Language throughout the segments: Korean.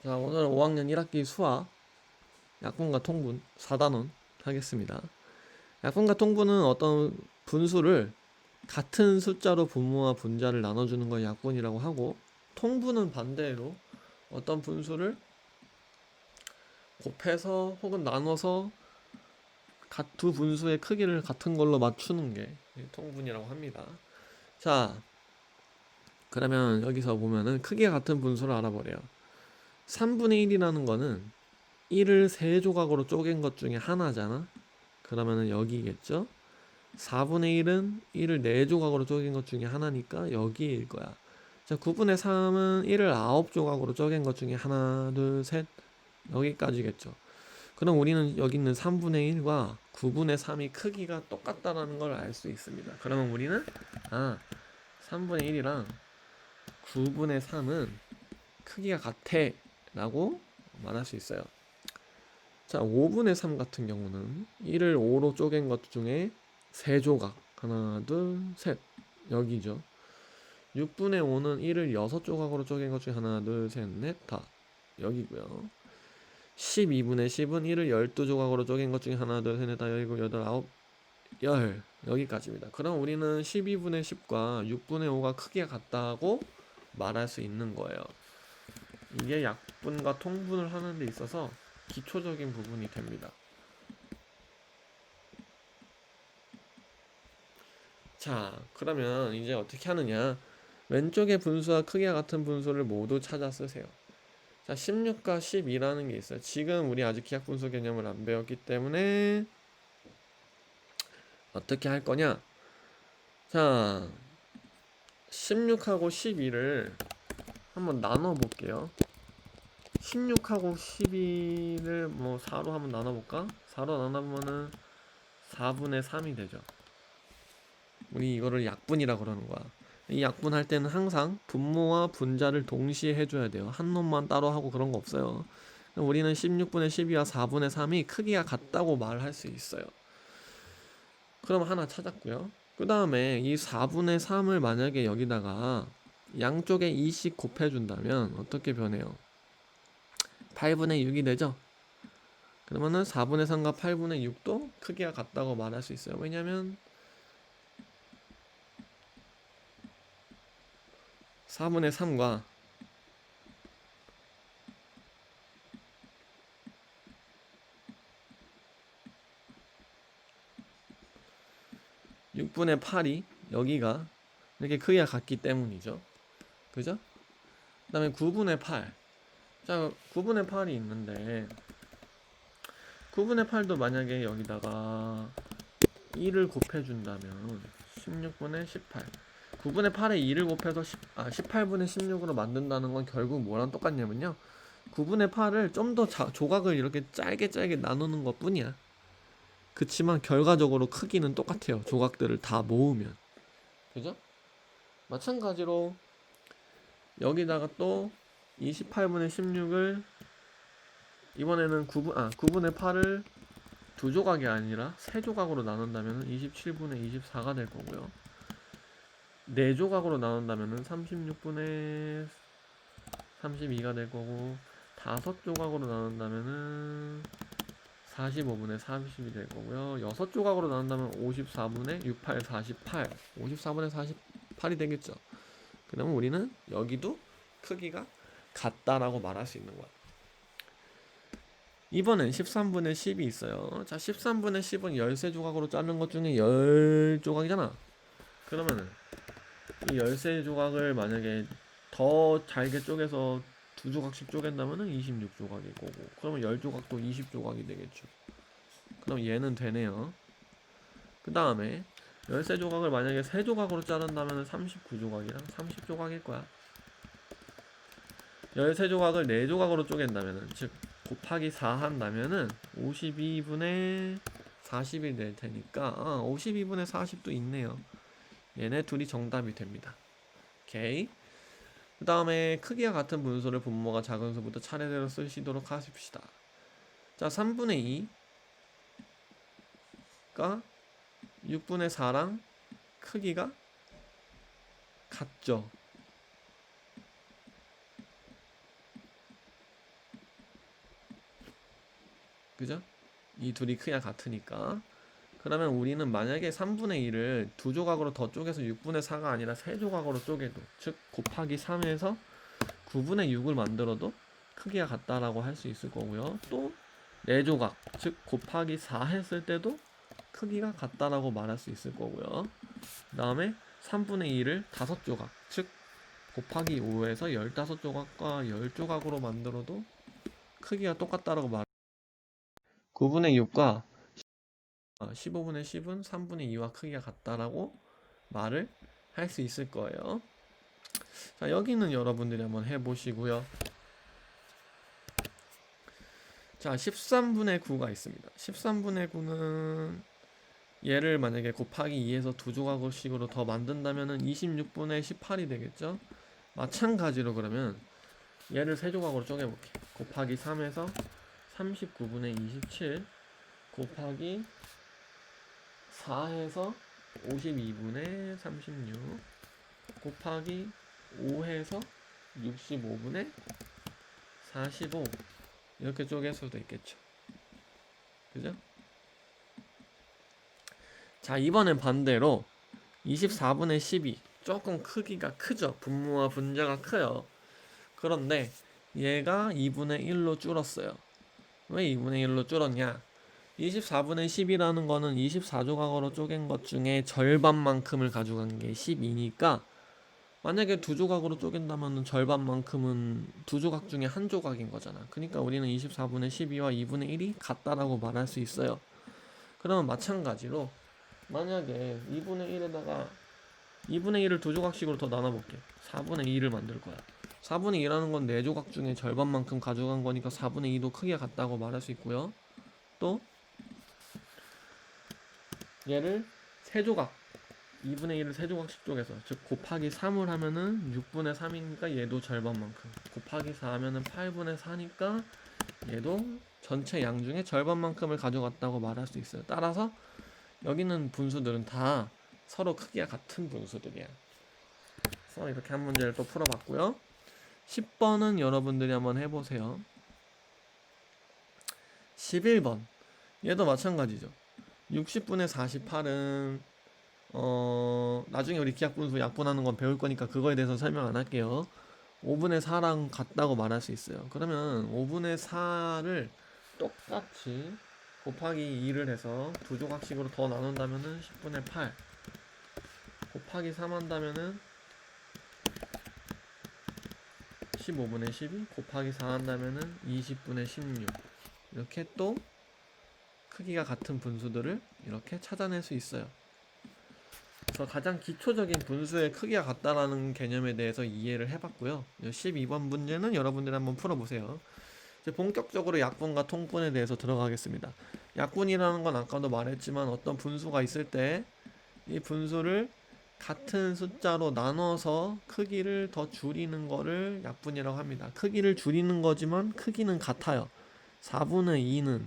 자, 오늘은 5학년 1학기 수학 약분과 통분 4단원 하겠습니다. 약분과 통분은 어떤 분수를 같은 숫자로 분모와 분자를 나눠주는 걸 약분이라고 하고, 통분은 반대로 어떤 분수를 곱해서 혹은 나눠서 두 분수의 크기를 같은 걸로 맞추는 게 통분이라고 합니다. 자, 그러면 여기서 보면은 크기가 같은 분수를 알아버려요. 3분의 1이라는 거는 1을 3조각으로 쪼갠 것 중에 하나잖아. 그러면은 여기겠죠. 4분의 1은 1을 4조각으로 쪼갠 것 중에 하나니까 여기일 거야. 자, 9분의 3은 1을 9조각으로 쪼갠 것 중에 하나, 둘, 셋, 여기까지겠죠. 그럼 우리는 여기 있는 3분의 1과 9분의 3이 크기가 똑같다라는 걸 알 수 있습니다. 그러면 우리는 3분의 1이랑 9분의 3은 크기가 같아 라고 말할 수 있어요. 자, 5분의 3 같은 경우는 1을 5로 쪼갠 것 중에 3조각, 하나, 둘, 셋, 여기죠. 6분의 5는 1을 6조각으로 쪼갠 것 중에 하나, 둘, 셋, 넷, 다 여기고요. 12분의 10은 1을 12조각으로 쪼갠 것 중에 하나, 둘, 셋, 넷, 다 여기고, 여덟, 아홉, 열, 여기까지입니다. 그럼 우리는 12분의 10과 6분의 5가 크기가 같다고 말할 수 있는 거예요. 이게 약분과 통분을 하는 데 있어서 기초적인 부분이 됩니다. 자, 그러면 이제 어떻게 하느냐? 왼쪽의 분수와 크기가 같은 분수를 모두 찾아 쓰세요. 자, 16과 12라는 게 있어요. 지금 우리 아직 기하분수 개념을 안 배웠기 때문에 어떻게 할 거냐? 자, 16하고 12를 한번 나눠 볼게요. 16하고 12를 뭐 4로 한번 나눠 볼까? 4로 나눠보면은 4분의 3이 되죠. 우리 이거를 약분이라 그러는 거야. 이 약분할 때는 항상 분모와 분자를 동시에 해줘야 돼요. 한 놈만 따로 하고 그런 거 없어요. 우리는 16분의 12와 4분의 3이 크기가 같다고 말할 수 있어요. 그럼 하나 찾았고요. 그 다음에 이 4분의 3을 만약에 여기다가 양쪽에 2씩 곱해준다면 어떻게 변해요? 8분의 6이 되죠? 그러면은 4분의 3과 8분의 6도 크기가 같다고 말할 수 있어요. 왜냐면 4분의 3과 6분의 8이 여기가 이렇게 크기가 같기 때문이죠. 그죠? 그 다음에 9분의 8. 자, 9분의 8이 있는데 9분의 8도 만약에 여기다가 2를 곱해준다면 16분의 18. 9분의 8에 2를 곱해서 18분의 16으로 만든다는 건 결국 뭐랑 똑같냐면요. 9분의 8을 좀 더 조각을 이렇게 짧게 나누는 것 뿐이야. 그치만 결과적으로 크기는 똑같아요. 조각들을 다 모으면. 그죠? 마찬가지로 여기다가 또 28분의 16을 이번에는 9분의 8을 두 조각이 아니라 세 조각으로 나눈다면 27분의 24가 될 거고요. 네 조각으로 나눈다면 36분의 32가 될 거고, 다섯 조각으로 나눈다면 45분의 30이 될 거고요. 여섯 조각으로 나눈다면 54분의 68, 48, 54분의 48이 되겠죠. 그러면 우리는 여기도 크기가 같다라고 말할 수 있는 거야. 이번엔 13분의 10이 있어요. 자, 13분의 10은 13조각으로 자른 것 중에 10조각이잖아. 그러면은 이 13조각을 만약에 더 잘게 쪼개서 두 조각씩 쪼갠다면은 26조각일 거고, 그러면 10조각도 20조각이 되겠죠. 그럼 얘는 되네요. 그 다음에 13조각을 만약에 3조각으로 자른다면 39조각이랑 30조각일 거야. 13조각을 4조각으로 쪼갠다면, 즉 곱하기 4 한다면은 52분의 40이 될 테니까 52분의 40도 있네요. 얘네 둘이 정답이 됩니다. 오케이. 그 다음에 크기가 같은 분수를 분모가 작은 수부터 차례대로 쓰시도록 하십시다. 자, 3분의 2가 6분의 4랑 크기가 같죠. 그죠? 이 둘이 크기가 같으니까. 그러면 우리는 만약에 3분의 1을 두 조각으로 더 쪼개서 6분의 4가 아니라 세 조각으로 쪼개도, 즉 곱하기 3에서 9분의 6을 만들어도 크기가 같다라고 할 수 있을 거고요. 또 4조각, 즉 곱하기 4 했을 때도 크기가 같다라고 말할 수 있을 거고요. 그 다음에 3분의 1을 5조각, 즉 곱하기 5에서 15조각과 10조각으로 만들어도 크기가 똑같다라고 말. 9분의 6과 15분의 10은 3분의 2와 크기가 같다라고 말을 할 수 있을 거예요. 자, 여기는 여러분들이 한번 해보시고요. 자, 13분의 9가 있습니다. 13분의 9는 얘를 만약에 곱하기 2에서 두 조각씩으로 더 만든다면은 26분의 18이 되겠죠? 마찬가지로 그러면 얘를 세 조각으로 쪼개볼게. 곱하기 3에서 39분의 27 곱하기 4해서 52분의 36 곱하기 5해서 65분의 45 이렇게 쪼갤 수도 있겠죠. 그죠? 자, 이번엔 반대로 24분의 12 조금 크기가 크죠. 분모와 분자가 커요. 그런데 얘가 2분의 1로 줄었어요. 왜 2분의 1로 줄었냐? 24분의 10이라는 거는 24조각으로 쪼갠 것 중에 절반만큼을 가져간 게 12니까 만약에 두 조각으로 쪼갠다면 절반만큼은 두 조각 중에 한 조각인 거잖아. 그러니까 우리는 24분의 12와 2분의 1이 같다라고 말할 수 있어요. 그러면 마찬가지로 만약에 2분의 1에다가 2분의 1을 두 조각씩으로 더 나눠볼게. 4분의 2를 만들 거야. 4분의 2라는 건 4조각 중에 절반만큼 가져간 거니까 4분의 2도 크기가 같다고 말할 수 있고요. 또 얘를 3조각 2분의 1을 3조각씩 쪼개서 즉 곱하기 3을 하면은 6분의 3이니까 얘도 절반만큼 곱하기 4 하면은 8분의 4니까 얘도 전체 양 중에 절반만큼을 가져갔다고 말할 수 있어요. 따라서 여기는 분수들은 다 서로 크기가 같은 분수들이야. 그래서 이렇게 한 문제를 또 풀어봤고요. 10번은 여러분들이 한번 해보세요. 11번 얘도 마찬가지죠. 60분의 48은 나중에 우리 기하분수 약분하는 건 배울 거니까 그거에 대해서 설명 안 할게요. 5분의 4랑 같다고 말할 수 있어요. 그러면 5분의 4를 똑같이 곱하기 2를 해서 두 조각씩으로 더 나눈다면은 10분의 8 곱하기 3 한다면은 15분의 12 곱하기 4 한다면은 20분의 16 이렇게 또 크기가 같은 분수들을 이렇게 찾아낼 수 있어요. 그래서 가장 기초적인 분수의 크기가 같다라는 개념에 대해서 이해를 해봤고요. 12번 문제는 여러분들이 한번 풀어보세요. 이제 본격적으로 약분과 통분에 대해서 들어가겠습니다. 약분이라는 건 아까도 말했지만 어떤 분수가 있을 때 이 분수를 같은 숫자로 나눠서 크기를 더 줄이는 거를 약분이라고 합니다. 크기를 줄이는 거지만 크기는 같아요. 4분의 2는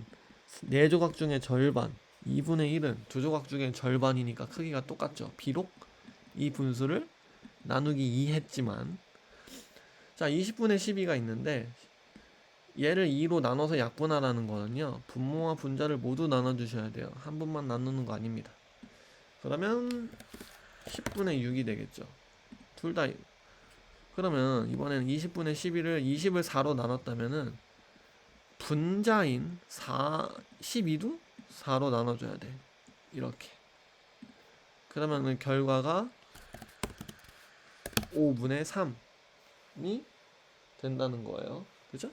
4조각 중에 절반, 2분의 1은 두 조각 중에 절반이니까 크기가 똑같죠. 비록 이 분수를 나누기 2 했지만 자 20분의 12가 있는데 얘를 2로 나눠서 약분하라는 거는요 분모와 분자를 모두 나눠주셔야 돼요. 한 분만 나누는 거 아닙니다. 그러면 10분의 6이 되겠죠. 둘 다. 그러면 이번에는 20분의 12를 20을 4로 나눴다면은 분자인 12도 4로 나눠줘야 돼. 이렇게. 그러면은 결과가 5분의 3이 된다는 거예요. 그죠?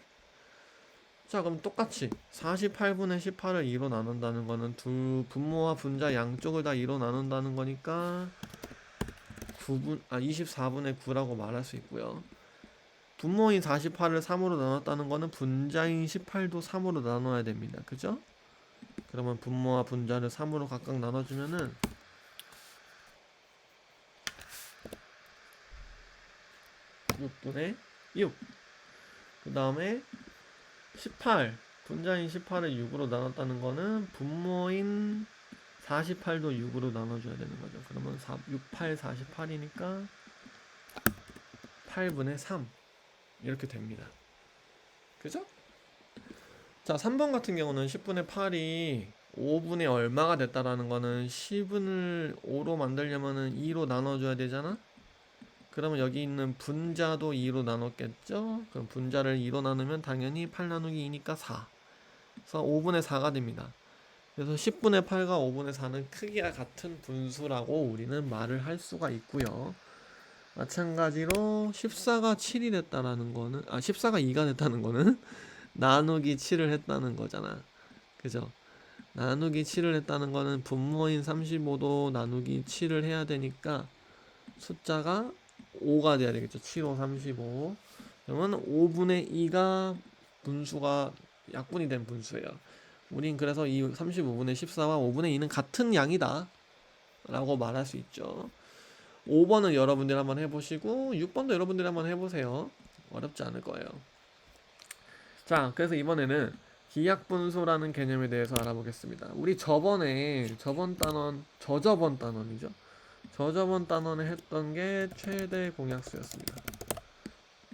자, 그럼 똑같이 48분의 18을 2로 나눈다는 거는 두 분모와 분자 양쪽을 다 2로 나눈다는 거니까 24분의 9라고 말할 수 있고요. 분모인 48을 3으로 나눴다는 거는 분자인 18도 3으로 나눠야 됩니다. 그죠? 그러면 분모와 분자를 3으로 각각 나눠주면은 6분의 6. 그 다음에 18. 분자인 18을 6으로 나눴다는 거는 분모인 48도 6으로 나눠줘야 되는 거죠. 그러면 6, 8, 48이니까 8분의 3. 이렇게 됩니다. 그죠? 자, 3번 같은 경우는 10분의 8이 5분의 얼마가 됐다라는 거는 10을 5로 만들려면은 2로 나눠줘야 되잖아? 그러면 여기 있는 분자도 2로 나눴겠죠? 그럼 분자를 2로 나누면 당연히 8 나누기 2니까 4. 그래서 5분의 4가 됩니다. 그래서 10분의 8과 5분의 4는 크기가 같은 분수라고 우리는 말을 할 수가 있고요. 마찬가지로 14가 7이 됐다라는 거는 14가 2가 됐다는 거는 나누기 7을 했다는 거잖아. 그죠? 나누기 7을 했다는 거는 분모인 35도 나누기 7을 해야 되니까 숫자가 5가 돼야 되겠죠. 7, 5, 35. 그러면 5분의 2가 분수가 약분이 된 분수예요. 우린 그래서 이 35분의 14와 5분의 2는 같은 양이다 라고 말할 수 있죠. 5번은 여러분들 한번 해보시고 6번도 여러분들 한번 해보세요. 어렵지 않을 거예요. 자, 그래서 이번에는 기약분수라는 개념에 대해서 알아보겠습니다. 우리 저번 단원, 저저번 단원이죠. 저저번 단원에 했던 게 최대 공약수였습니다.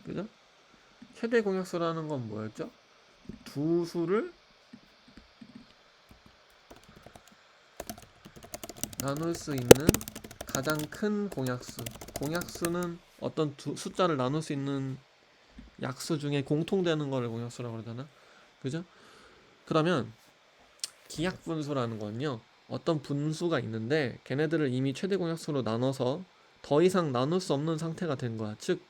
그죠? 최대 공약수라는 건 뭐였죠? 두 수를 나눌 수 있는 가장 큰 공약수. 공약수는 어떤 두 숫자를 나눌 수 있는 약수 중에 공통되는 거를 공약수라고 그러잖아. 그죠? 그러면 기약분수라는 건요, 어떤 분수가 있는데 걔네들을 이미 최대 공약수로 나눠서 더 이상 나눌 수 없는 상태가 된 거야. 즉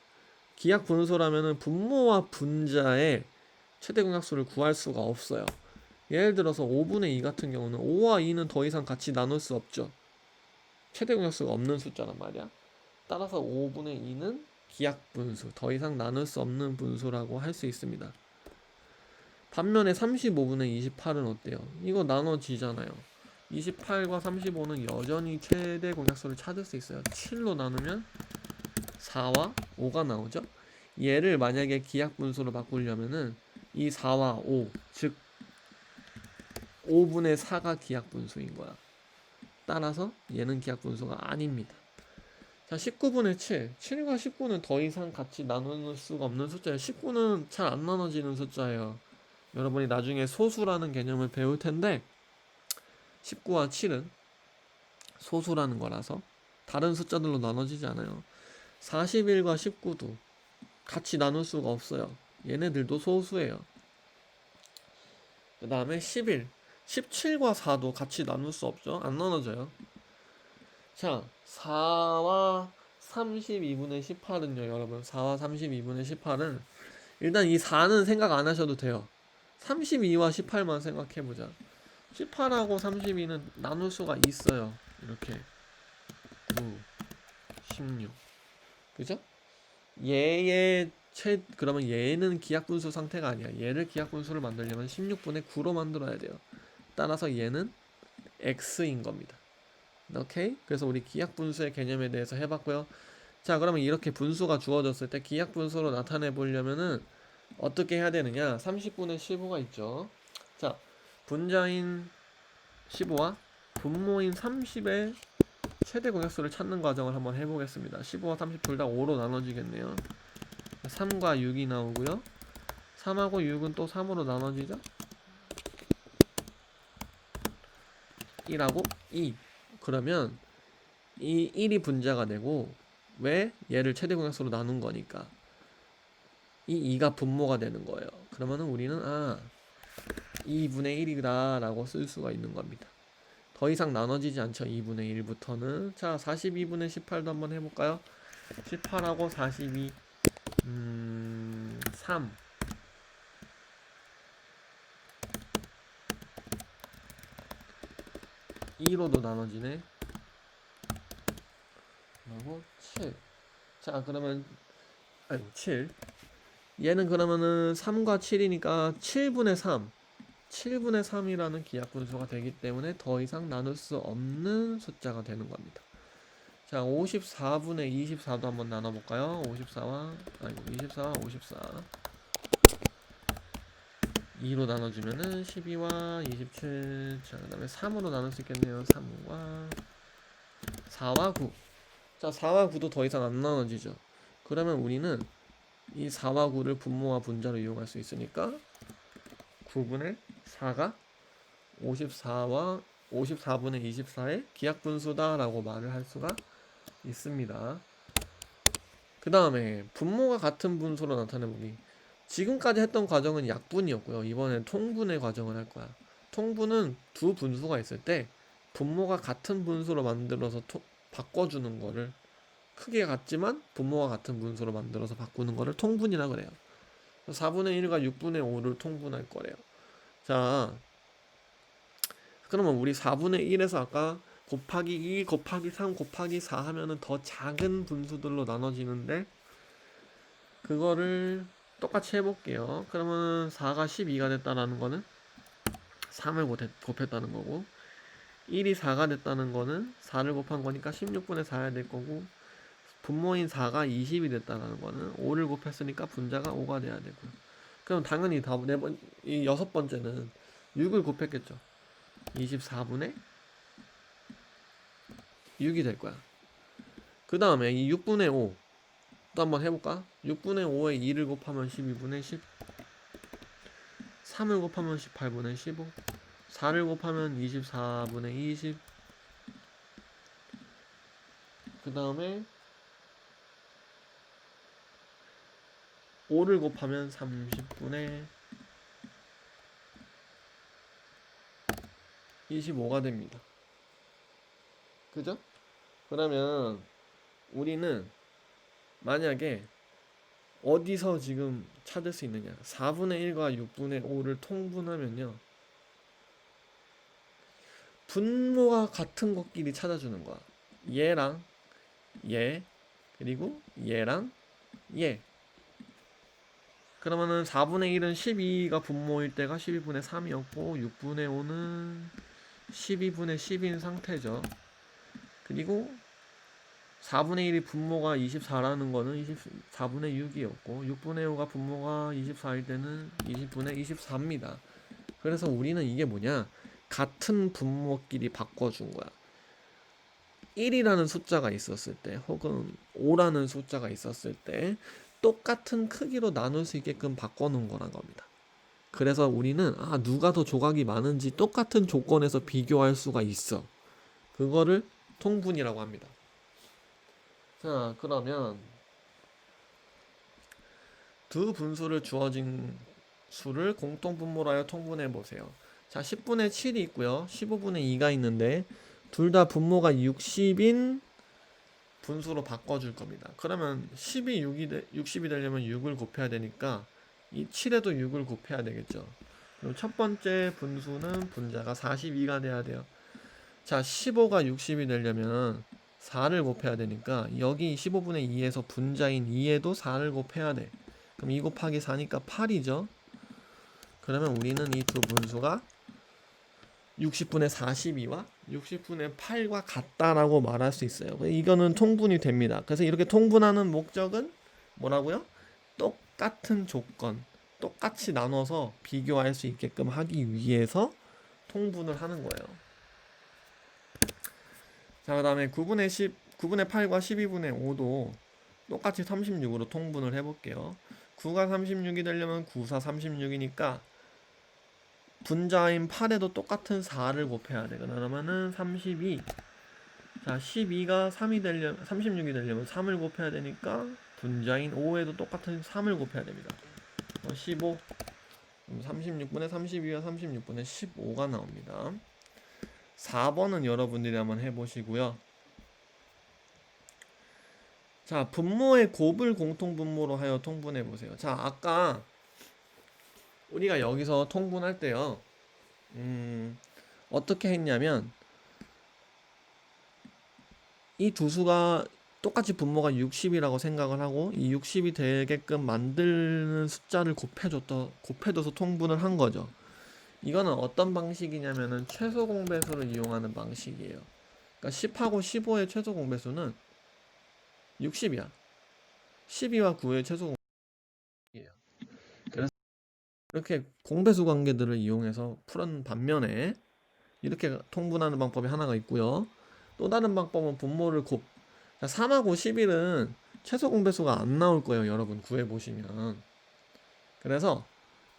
기약분수라면은 분모와 분자의 최대 공약수를 구할 수가 없어요. 예를 들어서 5분의 2 같은 경우는 5와 2는 더 이상 같이 나눌 수 없죠. 최대 공약수가 없는 숫자란 말이야. 따라서 5분의 2는 기약분수, 더 이상 나눌 수 없는 분수라고 할 수 있습니다. 반면에 35분의 28은 어때요? 이거 나눠지잖아요. 28과 35는 여전히 최대 공약수를 찾을 수 있어요. 7로 나누면 4와 5가 나오죠. 얘를 만약에 기약분수로 바꾸려면은 이 4와 5, 즉 5분의 4가 기약분수인 거야. 따라서 얘는 기약분수가 아닙니다. 자, 19분의 7. 7과 19는 더 이상 같이 나눌 수가 없는 숫자예요. 19는 잘 안 나눠지는 숫자예요. 여러분이 나중에 소수라는 개념을 배울 텐데 19와 7은 소수라는 거라서 다른 숫자들로 나눠지지 않아요. 41과 19도 같이 나눌 수가 없어요. 얘네들도 소수예요. 그 다음에 11, 17과 4도 같이 나눌 수 없죠. 안 나눠져요. 자, 4와 32분의 18은요, 여러분. 4와 32분의 18은 일단 이 4는 생각 안 하셔도 돼요. 32와 18만 생각해보자. 18하고 32는 나눌 수가 있어요. 이렇게 9, 16. 그죠? 그러면 얘는 기약분수 상태가 아니야. 얘를 기약분수를 만들려면 16분의 9로 만들어야 돼요. 따라서 얘는 x인 겁니다. 오케이? 그래서 우리 기약분수의 개념에 대해서 해봤고요. 자, 그러면 이렇게 분수가 주어졌을 때 기약분수로 나타내 보려면은 어떻게 해야 되느냐? 30분의 15가 있죠. 자, 분자인 15와 분모인 30의 최대 공약수를 찾는 과정을 한번 해보겠습니다. 15와 30 둘 다 5로 나눠지겠네요. 3과 6이 나오고요. 3하고 6은 또 3으로 나눠지죠. 1하고 2. 그러면 이 1이 분자가 되고, 왜? 얘를 최대 공약수로 나눈 거니까 이 2가 분모가 되는 거예요. 그러면은 우리는 2분의 1이다 라고 쓸 수가 있는 겁니다. 더 이상 나눠지지 않죠. 2분의 1부터는. 자, 42분의 18도 한번 해볼까요? 18하고 42 3 2로도 나눠지네. 그리고 7. 자, 그러면 7. 얘는 그러면은 3과 7이니까 7분의 3. 7분의 3이라는 기약분수가 되기 때문에 더 이상 나눌 수 없는 숫자가 되는 겁니다. 자, 54분의 24도 한번 나눠볼까요? 24와 54 2로 나눠주면은 12와 27. 자, 그 다음에 3으로 나눌 수 있겠네요. 3과 4와 9. 자, 4와 9도 더 이상 안 나눠지죠. 그러면 우리는 이 4와 9를 분모와 분자로 이용할 수 있으니까 9분의 4가 54분의 24의 기하분수다라고 말을 할 수가 있습니다. 그 다음에 분모가 같은 분수로 나타내보기. 지금까지 했던 과정은 약분이었고요. 이번엔 통분의 과정을 할 거야. 통분은 두 분수가 있을 때 분모가 같은 분수로 만들어서 바꿔주는 거를, 크게 같지만 분모가 같은 분수로 만들어서 바꾸는 거를 통분이라 그래요. 4분의 1과 6분의 5를 통분할 거래요. 자, 그러면 우리 4분의 1에서 아까 곱하기 2 곱하기 3 곱하기 4 하면은 더 작은 분수들로 나눠지는데, 그거를 똑같이 해볼게요. 그러면 4가 12가 됐다라는 거는 3을 곱했다는 거고, 1이 4가 됐다는 거는 4를 곱한 거니까 16분의 4야 될 거고, 분모인 4가 20이 됐다는 거는 5를 곱했으니까 분자가 5가 돼야 되고, 그럼 당연히 이 여섯 번째는 6을 곱했겠죠. 24분의 6이 될 거야. 그 다음에 이 6분의 5 또 한번 해볼까? 6분의 5에 2를 곱하면 12분의 10, 3을 곱하면 18분의 15, 4를 곱하면 24분의 20, 그 다음에 5를 곱하면 30분의 25가 됩니다. 그죠? 그러면 우리는 만약에 어디서 지금 찾을 수 있느냐, 4분의 1과 6분의 5를 통분하면요, 분모가 같은 것끼리 찾아주는 거야. 얘랑 얘, 그리고 얘랑 얘. 그러면은 4분의 1은 12가 분모일 때가 12분의 3이었고 6분의 5는 12분의 10인 상태죠. 그리고 4분의 1이 분모가 24라는 거는 24분의 6이었고 6분의 5가 분모가 24일 때는 20분의 24입니다. 그래서 우리는 이게 뭐냐, 같은 분모끼리 바꿔준 거야. 1이라는 숫자가 있었을 때 혹은 5라는 숫자가 있었을 때 똑같은 크기로 나눌 수 있게끔 바꿔놓은 거란 겁니다. 그래서 우리는 누가 더 조각이 많은지 똑같은 조건에서 비교할 수가 있어. 그거를 통분이라고 합니다. 자, 그러면 두 분수를 주어진 수를 공통분모로 하여 통분해 보세요. 자, 10분의 7이 있고요. 15분의 2가 있는데 둘 다 분모가 60인 분수로 바꿔줄 겁니다. 그러면 60이 되려면 6을 곱해야 되니까 이 7에도 6을 곱해야 되겠죠. 그럼 첫 번째 분수는 분자가 42가 돼야 돼요. 자, 15가 60이 되려면 4를 곱해야 되니까 여기 15분의 2에서 분자인 2에도 4를 곱해야 돼. 그럼 2 곱하기 4니까 8이죠. 그러면 우리는 이 두 분수가 60분의 42와 60분의 8과 같다라고 말할 수 있어요. 이거는 통분이 됩니다. 그래서 이렇게 통분하는 목적은 뭐라고요? 똑같은 조건, 똑같이 나눠서 비교할 수 있게끔 하기 위해서 통분을 하는 거예요. 자, 그 다음에 9분의 8과 12분의 5도 똑같이 36으로 통분을 해볼게요. 9가 36이 되려면 9, 4, 36이니까 분자인 8에도 똑같은 4를 곱해야 돼. 그러면은 32. 자, 12가 36이 되려면 3을 곱해야 되니까 분자인 5에도 똑같은 3을 곱해야 됩니다. 15. 36분의 32와 36분의 15가 나옵니다. 4번은 여러분들이 한번 해보시고요. 자, 분모의 곱을 공통분모로 하여 통분해보세요. 자, 아까 우리가 여기서 통분할 때요, 어떻게 했냐면 이 두 수가 똑같이 분모가 60이라고 생각을 하고 이 60이 되게끔 만드는 숫자를 곱해줘서 통분을 한 거죠. 이거는 어떤 방식이냐면은 최소 공배수를 이용하는 방식이에요. 그러니까 10하고 15의 최소 공배수는 60이야. 12와 9의 최소 공배수예요. 그래서 이렇게 공배수 관계들을 이용해서 푸는 반면에 이렇게 통분하는 방법이 하나가 있고요. 또 다른 방법은 분모를 3하고 11은 최소 공배수가 안 나올 거예요. 여러분 구해보시면. 그래서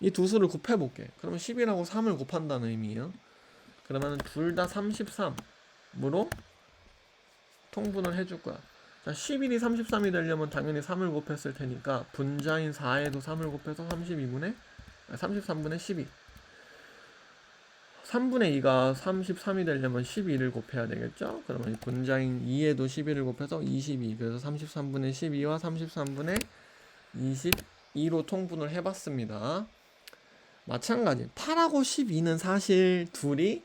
이 두 수를 곱해볼게. 그러면 10이라고 3을 곱한다는 의미예요. 그러면 둘 다 33으로 통분을 해줄 거야. 자, 11이 33이 되려면 당연히 3을 곱했을 테니까 분자인 4에도 3을 곱해서 33분의 12. 3분의 2가 33이 되려면 12를 곱해야 되겠죠? 그러면 분자인 2에도 12를 곱해서 22. 그래서 33분의 12와 33분의 22로 통분을 해봤습니다. 마찬가지 8하고 12는 사실 둘이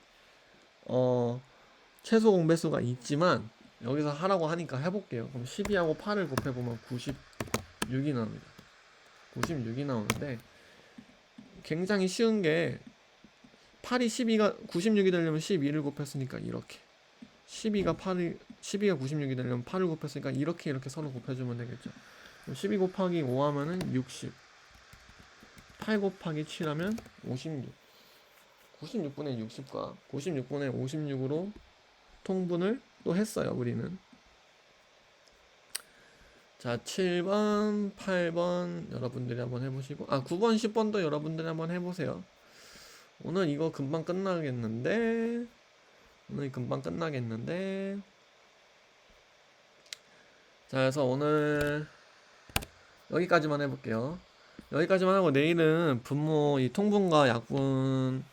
최소 공배수가 있지만 여기서 하라고 하니까 해볼게요. 그럼 12하고 8을 곱해보면 96이 나옵니다. 96이 나오는데 굉장히 쉬운 게 8이 96이 되려면 12를 곱했으니까 이렇게 12가 96이 되려면 8을 곱했으니까 이렇게 서로 곱해주면 되겠죠. 12 곱하기 5 하면은 60, 8 곱하기 7 하면 56, 96분의 60과 96분의 56으로 통분을 또 했어요. 우리는. 자, 7번, 8번 여러분들이 한번 해보시고 9번, 10번도 여러분들이 한번 해보세요. 오늘 이거 금방 끝나겠는데 자, 그래서 오늘 여기까지만 해볼게요. 여기까지만 하고 내일은 분모 이 통분과 약분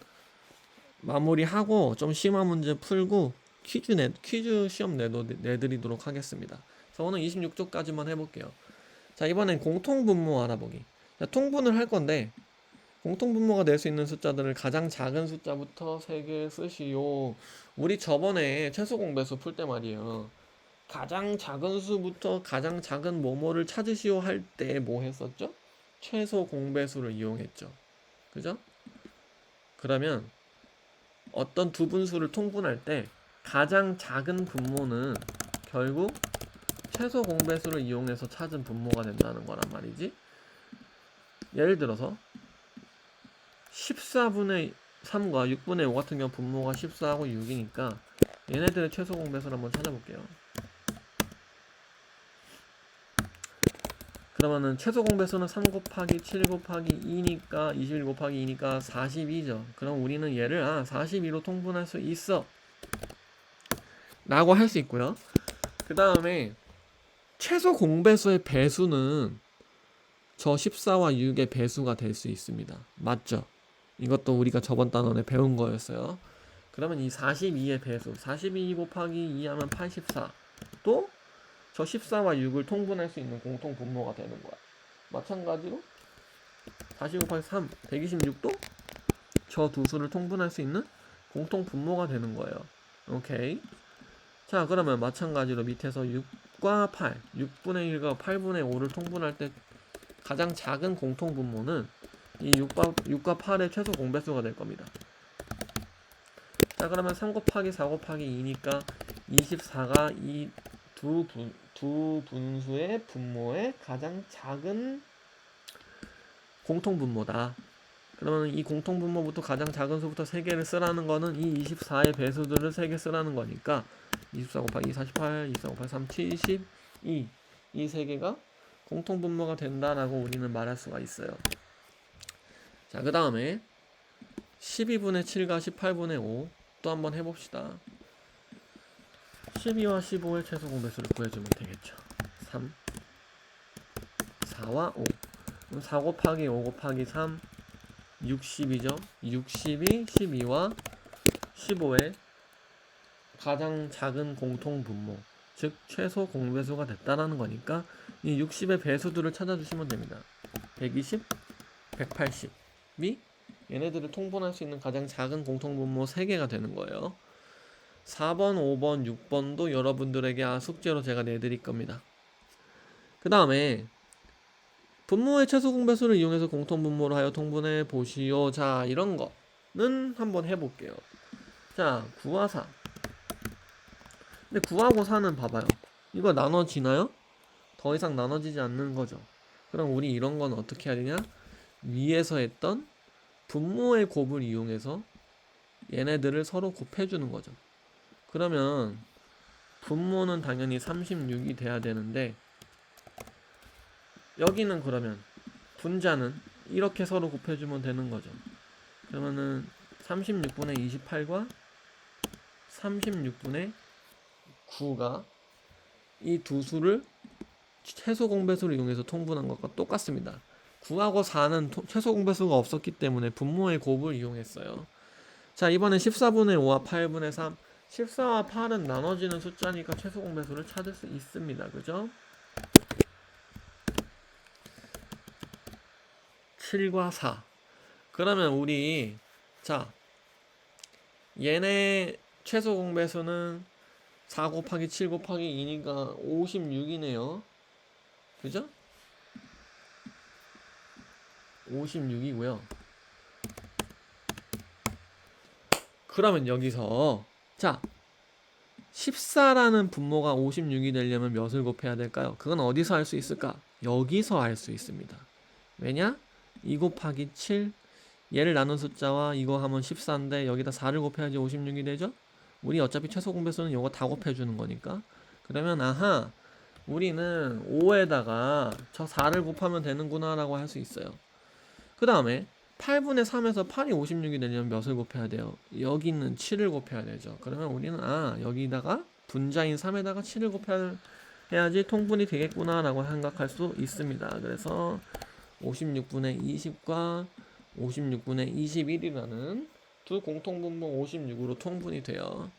마무리하고 좀 심한 문제 풀고 퀴즈 시험 내드리도록 하겠습니다. 그래서 오늘 26쪽까지만 해볼게요. 자, 이번엔 공통분모 알아보기. 자, 통분을 할 건데 공통분모가 될 수 있는 숫자들을 가장 작은 숫자부터 3개 쓰시오. 우리 저번에 최소 공배수 풀 때 말이에요. 가장 작은 수부터 가장 작은 뭐뭐를 찾으시오 할 때 뭐 했었죠? 최소 공배수를 이용했죠. 그죠? 그러면 어떤 두 분수를 통분할 때 가장 작은 분모는 결국 최소 공배수를 이용해서 찾은 분모가 된다는 거란 말이지. 예를 들어서 14분의 3과 6분의 5 같은 경우 분모가 14하고 6이니까 얘네들의 최소 공배수를 한번 찾아볼게요. 그러면은 최소 공배수는 3 곱하기 7 곱하기 2니까 21 곱하기 2니까 42죠. 그럼 우리는 얘를 42로 통분할 수 있어 라고 할 수 있고요. 그 다음에 최소 공배수의 배수는 저 14와 6의 배수가 될 수 있습니다. 맞죠? 이것도 우리가 저번 단원에 배운 거였어요. 그러면 이 42의 배수 42 곱하기 2 하면 84. 또 저 14와 6을 통분할 수 있는 공통 분모가 되는 거야. 마찬가지로 40 곱하기 3 126도 저 두 수를 통분할 수 있는 공통 분모가 되는 거예요. 오케이. 자, 그러면 마찬가지로 밑에서 6과 8 6분의 1과 8분의 5를 통분할 때 가장 작은 공통 분모는 이 6과 8의 최소 공배수가 될 겁니다. 자, 그러면 3 곱하기 4 곱하기 2니까 24가 이 두 분수의 분모의 가장 작은 공통 분모다. 그러면 이 공통 분모부터 가장 작은 수부터 3개를 쓰라는 거는 이 24의 배수들을 3개 쓰라는 거니까 24 곱하기 2 48, 24 곱하기 3 72 이 3개가 공통 분모가 된다라고 우리는 말할 수가 있어요. 자, 그 다음에 12분의 7과 18분의 5 또 한번 해봅시다. 12와 15의 최소 공배수를 구해주면 되겠죠. 3, 4와 5. 그럼 4 곱하기 5 곱하기 3, 60이죠. 60이 12와 15의 가장 작은 공통 분모, 즉 최소 공배수가 됐다라는 거니까 이 60의 배수들을 찾아주시면 됩니다. 120, 180이 얘네들을 통분할 수 있는 가장 작은 공통 분모 3개가 되는 거예요. 4번, 5번, 6번도 여러분들에게 숙제로 제가 내드릴 겁니다. 그 다음에 분모의 최소 공배수를 이용해서 공통 분모로 하여 통분해 보시오. 자, 이런 거는 한번 해볼게요. 자, 9와 4. 근데 9하고 4는 봐봐요. 이거 나눠지나요? 더 이상 나눠지지 않는 거죠. 그럼 우리 이런 건 어떻게 해야 되냐? 위에서 했던 분모의 곱을 이용해서 얘네들을 서로 곱해주는 거죠. 그러면 분모는 당연히 36이 돼야 되는데 여기는 그러면 분자는 이렇게 서로 곱해주면 되는 거죠. 그러면은 36분의 28과 36분의 9가 이 두 수를 최소 공배수를 이용해서 통분한 것과 똑같습니다. 9하고 4는 최소 공배수가 없었기 때문에 분모의 곱을 이용했어요. 자, 이번엔 14분의 5와 8분의 3. 14와 8은 나눠지는 숫자니까 최소 공배수를 찾을 수 있습니다. 그죠? 7과 4. 그러면 우리 자, 얘네 최소 공배수는 4 곱하기 7 곱하기 2니까 56이네요. 그죠? 56이고요. 그러면 여기서 자, 14라는 분모가 56이 되려면 몇을 곱해야 될까요? 그건 어디서 알 수 있을까? 여기서 알 수 있습니다. 왜냐? 2 곱하기 7 얘를 나눈 숫자와 이거 하면 14인데 여기다 4를 곱해야지 56이 되죠? 우리 어차피 최소 공배수는 이거 다 곱해주는 거니까. 그러면 아하, 우리는 5에다가 저 4를 곱하면 되는구나 라고 할 수 있어요. 그 다음에 8분의 3에서 8이 56이 되려면 몇을 곱해야 돼요? 여기는 7을 곱해야 되죠. 그러면 우리는 여기다가 분자인 3에다가 7을 곱해야지 통분이 되겠구나 라고 생각할 수 있습니다. 그래서 56분의 20과 56분의 21이라는 두 공통분모 56으로 통분이 돼요.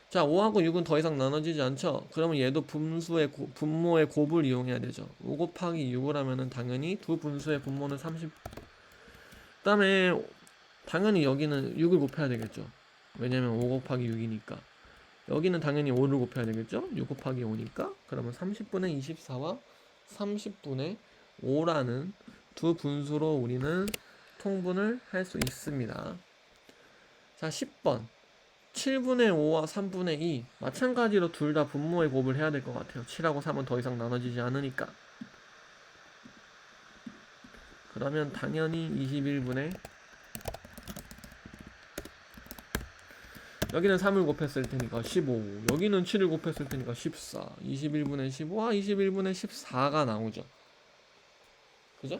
자, 5하고 6은 더 이상 나눠지지 않죠? 그러면 얘도 분모의 곱을 이용해야 되죠. 5 곱하기 6을 하면은 당연히 두 분수의 분모는 30. 그 다음에 당연히 여기는 6을 곱해야 되겠죠. 왜냐면 5 곱하기 6이니까. 여기는 당연히 5를 곱해야 되겠죠. 6 곱하기 5니까. 그러면 30분의 24와 30분의 5라는 두 분수로 우리는 통분을 할 수 있습니다. 자, 10번 7분의 5와 3분의 2 마찬가지로 둘 다 분모의 곱을 해야 될 것 같아요. 7하고 3은 더 이상 나눠지지 않으니까. 그러면 당연히 21분의 여기는 3을 곱했을 테니까 15, 여기는 7을 곱했을 테니까 14, 21분의 15와 21분의 14가 나오죠. 그죠?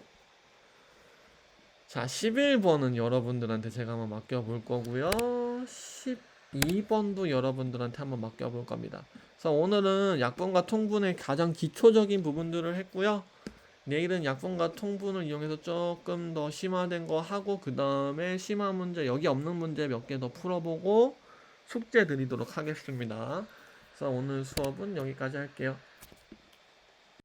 자, 11번은 여러분들한테 제가 한번 맡겨볼 거고요. 12번도 여러분들한테 한번 맡겨볼 겁니다. 그래서 오늘은 약분과 통분의 가장 기초적인 부분들을 했고요. 내일은 약분과 통분을 이용해서 조금 더 심화된 거 하고 그 다음에 심화 문제, 여기 없는 문제 몇 개 더 풀어보고 숙제 드리도록 하겠습니다. 그래서 오늘 수업은 여기까지 할게요.